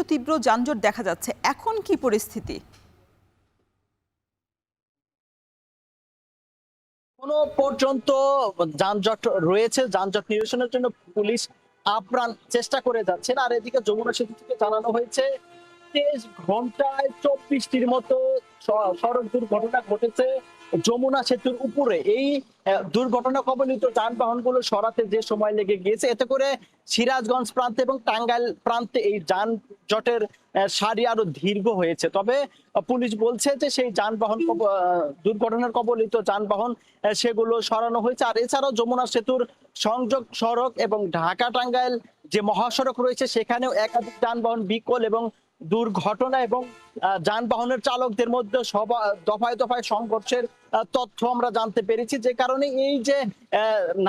তীব্র যানজট দেখা যাচ্ছে, এখন কি পরিস্থিতি? এখনো পর্যন্ত যানজট রয়েছে। যানজট নিরসনের জন্য পুলিশ আপ্রাণ চেষ্টা করে যাচ্ছেন। আর এদিকে যমুনা সেতু থেকে জানানো হয়েছে 23 ঘন্টায় 24টির মতো সড়ক দুর্ঘটনা ঘটেছে যমুনা সেতুর উপরে। এই দুর্ঘটনা কবলিত যানবাহনগুলো সরাতে যে সময় লেগে গিয়েছে, এতে করে সিরাজগঞ্জ প্রান্তে এবং টাঙ্গাইল প্রান্তে এই যানজটের সারি আরো দীর্ঘ হয়েছে। তবে পুলিশ বলছে যে সেই দুর্ঘটনার কবলিত যানবাহন সেগুলো সরানো হয়েছে। আর এছাড়াও যমুনা সেতুর সংযোগ সড়ক এবং ঢাকা টাঙ্গাইল যে মহাসড়ক রয়েছে, সেখানেও একাধিক যানবাহন বিকল এবং দুর্ঘটনা এবং যানবাহনের চালকদের মধ্যে দফায় দফায় সংঘর্ষের তথ্য আমরা জানতে পেরেছি, যে কারণে এই যে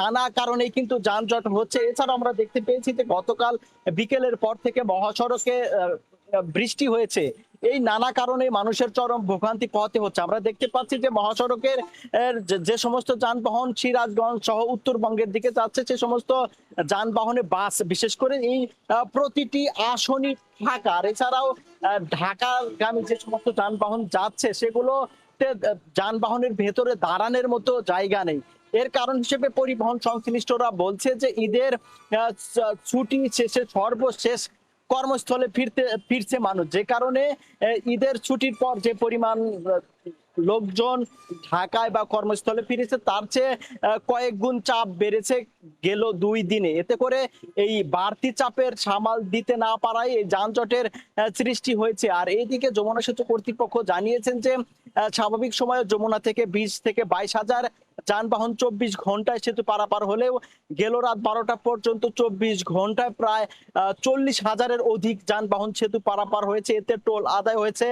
নানা কারণে কিন্তু যানজট হচ্ছে। এছাড়া আমরা দেখতে পেয়েছি যে গতকাল বিকেলের পর থেকে মহাসড়কে বৃষ্টি হয়েছে। এই নানা কারণে মানুষের চরম ভোগান্তি পোহাতে হচ্ছে। আমরা দেখতে পাচ্ছি যে মহাসড়কের যে সমস্ত যানবাহন সিরাজগঞ্জ সহ উত্তরবঙ্গের দিকে যাচ্ছে, সে সমস্ত যানবাহনে বাস বিশেষ করে এই প্রতিটি আসনই ফাঁকা। আর এছাড়াও ঢাকাগামী যে সমস্ত যানবাহন যাচ্ছে, সেগুলোতে যানবাহনের ভেতরে দাঁড়ানোর মতো জায়গা নেই। এর কারণ হিসেবে পরিবহন সংশ্লিষ্টরা বলছে যে ঈদের ছুটি শেষে সর্বশেষ কর্মস্থলে ফিরছে মানুষ, যে কারণে ঈদের ছুটির পর যে পরিমাণ লোকজন ঢাকায় বা কর্মস্থলে ফিরেছে, তার চেয়ে কয়েক গুণ চাপ বেড়েছে গেল 2 দিনে। এতে করে এই বাড়তি চাপের সামাল দিতে না পারায় এই যানজটের সৃষ্টি হয়েছে। আর এইদিকে যমুনা সেতু কর্তৃপক্ষ জানিয়েছেন যে স্বাভাবিক সময়ে যমুনা থেকে 20 থেকে 22,000 যানবাহন 24 ঘন্টায় সেতু পারাপার হলেও গেল রাত 12টা পর্যন্ত 24 ঘন্টায় প্রায় 40,000-এর অধিক যানবাহন সেতু পারাপার হয়েছে। এতে টোল আদায় হয়েছে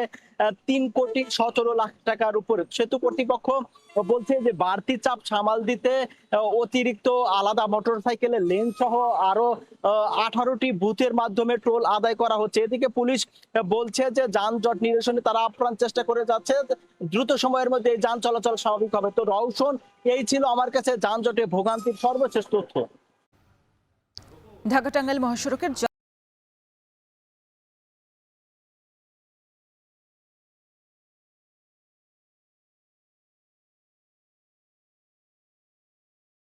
3,17,00,000 টাকার উপরে। সেতু কর্তৃপক্ষ বলছে যে বাড়তি চাপ সামাল দিতে অতিরিক্ত আলাদা মোটরসাইকেলের লেন সহ আরো 18টি বুথের মাধ্যমে টোল আদায় করা হচ্ছে। এদিকে পুলিশ বলছে যে যানজট নিরসনে তারা আপ্রাণ চেষ্টা করে যাচ্ছে, দ্রুত সময়ের মধ্যে এই যান চলাচল স্বাভাবিক হবে। তো রওশন, এই ছিল আমার কাছে যানজটে ভোগান্তির সর্বশেষ তথ্য। ঢাকা টাঙ্গাইল মহাসড়কের